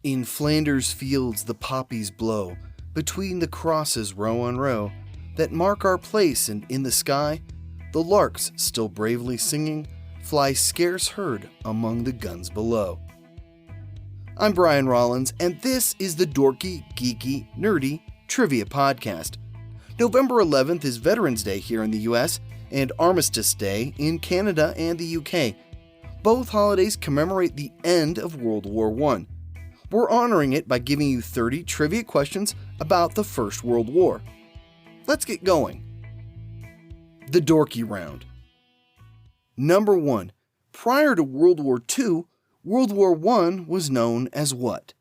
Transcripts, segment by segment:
In Flanders fields the poppies blow, between the crosses row on row, that mark our place, and in the sky, the larks, still bravely singing, fly scarce heard among the guns below. I'm Brian Rollins, and this is the Dorky, Geeky, Nerdy Trivia Podcast. November 11th is Veterans Day here in the US, and Armistice Day in Canada and the UK. Both holidays commemorate the end of World War I. We're honoring it by giving you 30 trivia questions about the First World War. Let's get going. The Dorky Round. Number 1. Prior to World War II, World War I was known as what?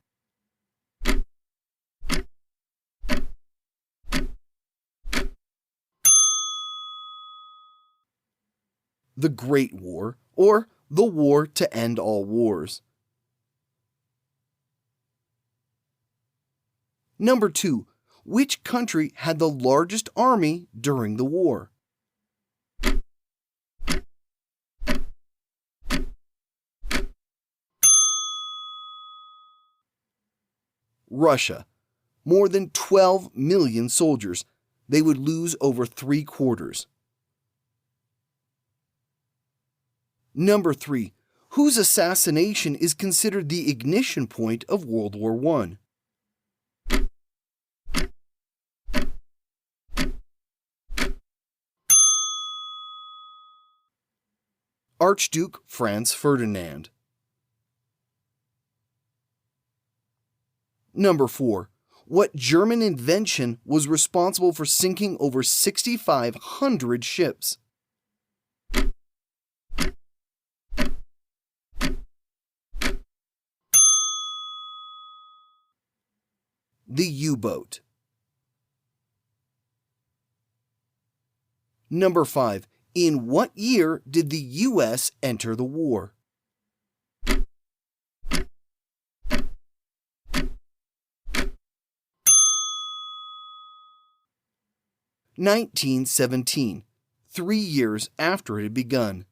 The Great War, or the War to End All Wars. Number 2. Which country had the largest army during the war? Russia. More than 12 million soldiers. They would lose over 3/4. Number 3. Whose assassination is considered the ignition point of World War I? Archduke Franz Ferdinand. Number 4. What German invention was responsible for sinking over 6,500 ships? The U-boat. Number 5. In what year did the U.S. enter the war? (1917), 3 years after it had begun.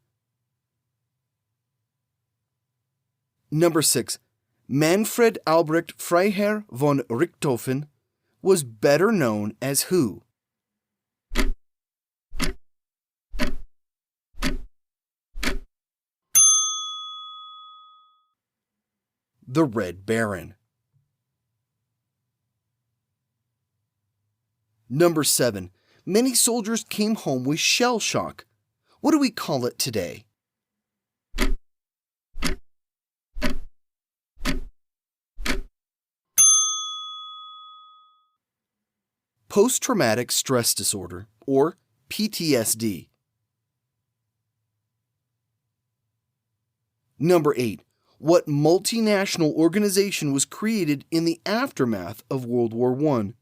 Number 6. Manfred Albrecht Freiherr von Richthofen was better known as who? The Red Baron. Number 7. Many soldiers came home with shell shock. What do we call it today? Post-traumatic stress disorder, or PTSD. Number 8. What multinational organization was created in the aftermath of World War I?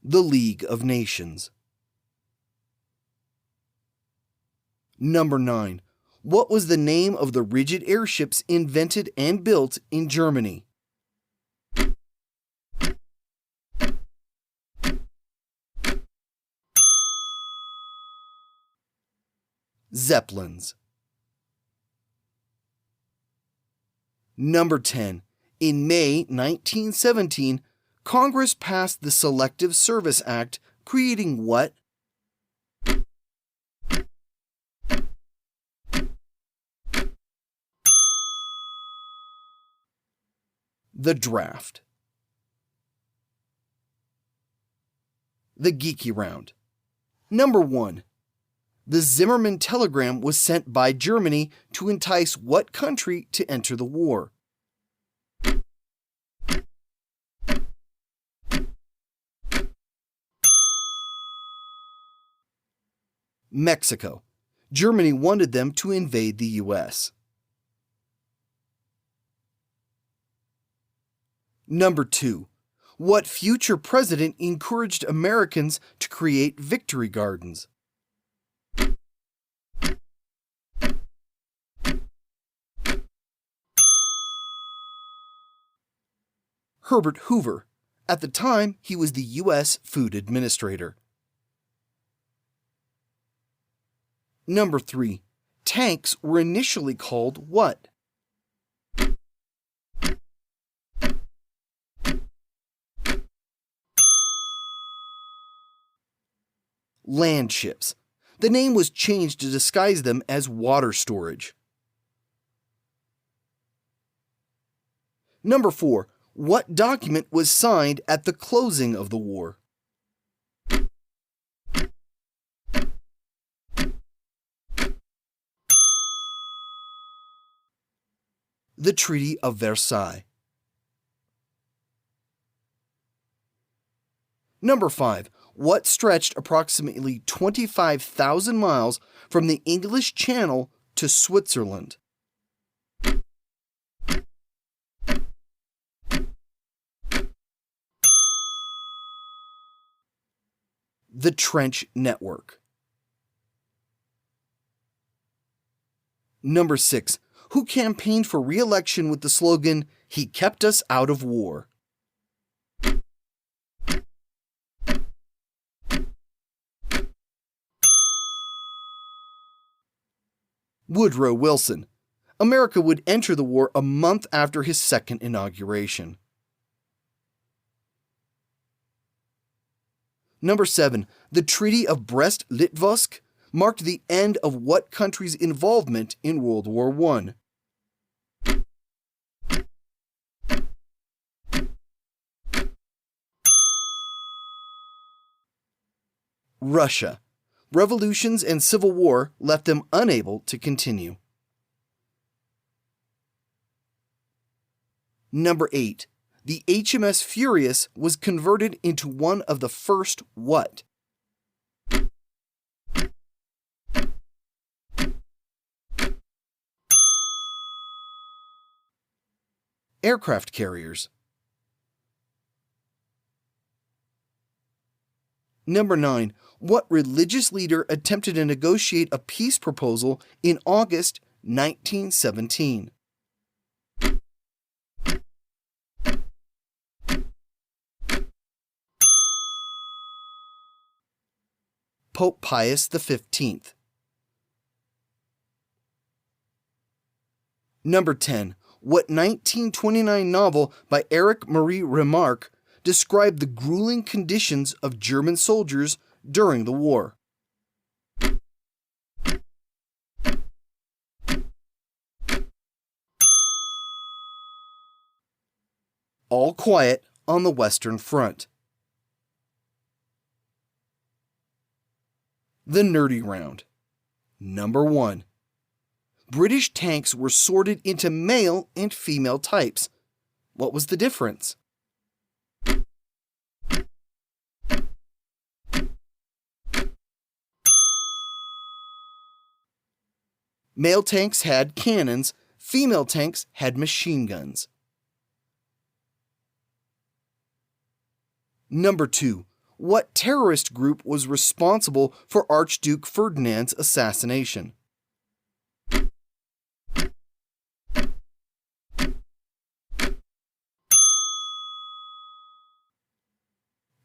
The League of Nations. Number 9. What was the name of the rigid airships invented and built in Germany? Zeppelins. Number 10. In May 1917, Congress passed the Selective Service Act, creating what? The draft. The Geeky Round. Number 1. The Zimmermann telegram was sent by Germany to entice what country to enter the war? Mexico. Germany wanted them to invade the U.S. Number 2. What future president encouraged Americans to create victory gardens? Herbert Hoover. At the time, he was the U.S. Food Administrator. Number 3. Tanks were initially called what? Land ships. The name was changed to disguise them as water storage. Number 4. What document was signed at the closing of the war? The Treaty of Versailles. Number 5. What stretched approximately 25,000 miles from the English Channel to Switzerland? The Trench Network. Number 6. Who campaigned for re-election with the slogan, "He kept us out of war"? Woodrow Wilson. America would enter the war a month after his second inauguration. Number 7. The Treaty of Brest-Litovsk marked the end of what country's involvement in World War I? Russia. Revolutions and civil war left them unable to continue. Number 8. The HMS Furious was converted into one of the first what? Aircraft carriers. Number 9. What religious leader attempted to negotiate a peace proposal in August 1917? Pope Pius XV. Number 10. What 1929 novel by Eric Marie Remarque described the grueling conditions of German soldiers during the war? All Quiet on the Western Front. The Nerdy Round. Number 1. British tanks were sorted into male and female types. What was the difference? Male tanks had cannons, female tanks had machine guns. Number 2. What terrorist group was responsible for Archduke Ferdinand's assassination?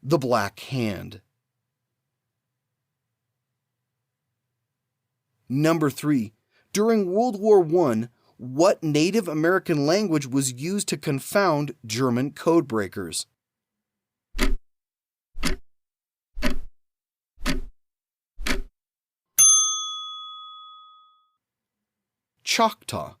The Black Hand. Number 3. During World War I, what Native American language was used to confound German codebreakers? Choctaw.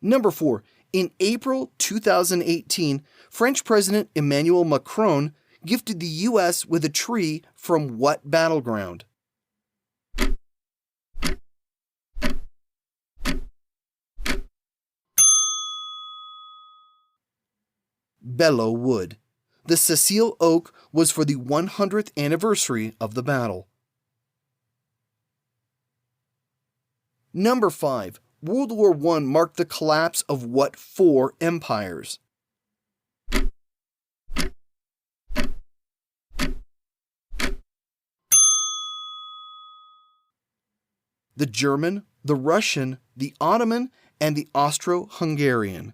Number 4. In April 2018, French President Emmanuel Macron gifted the U.S. with a tree from what battleground? Belleau Wood. The Cecile oak was for the 100th anniversary of the battle. Number 5. World War I marked the collapse of what 4 empires? The German, the Russian, the Ottoman, and the Austro-Hungarian.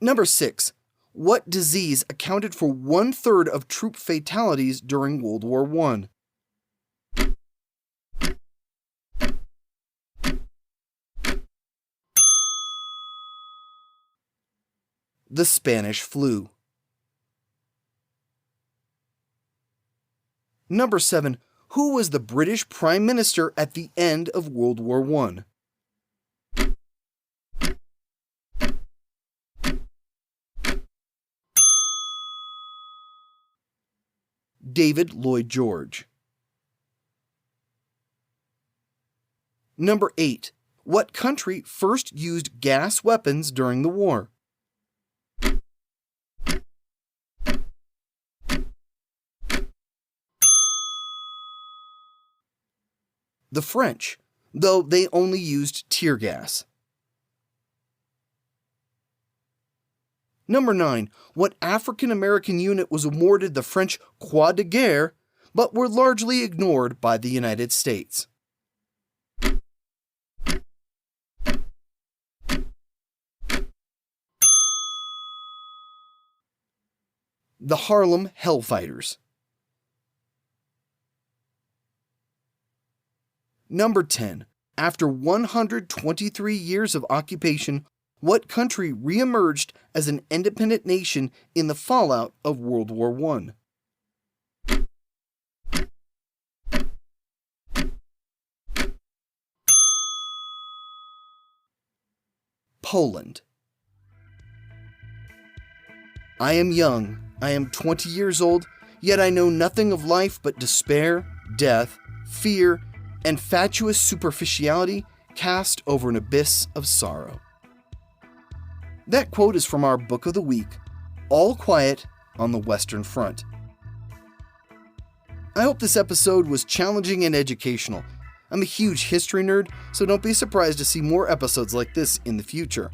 Number 6. What disease accounted for 1/3 of troop fatalities during World War I? The Spanish flu. Number 7. Who was the British Prime Minister at the end of World War I? David Lloyd George. Number 8. What country first used gas weapons during the war? The French, though they only used tear gas. Number 9. What African American unit was awarded the French Croix de Guerre, but were largely ignored by the United States? The Harlem Hellfighters. Number 10. After 123 years of occupation, what country re-emerged as an independent nation in the fallout of World War I? Poland. I am young, I am 20 years old, yet I know nothing of life but despair, death, fear, and fatuous superficiality cast over an abyss of sorrow. That quote is from our book of the week, All Quiet on the Western Front. I hope this episode was challenging and educational. I'm a huge history nerd, so don't be surprised to see more episodes like this in the future.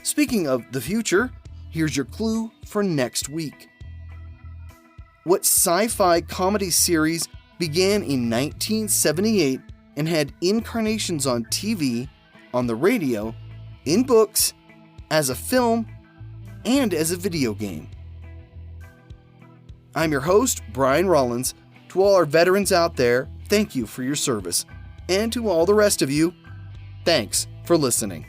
Speaking of the future, here's your clue for next week. What sci-fi comedy series began in 1978 and had incarnations on TV, on the radio, in books, as a film, and as a video game? I'm your host, Brian Rollins. To all our veterans out there, thank you for your service. And to all the rest of you, thanks for listening.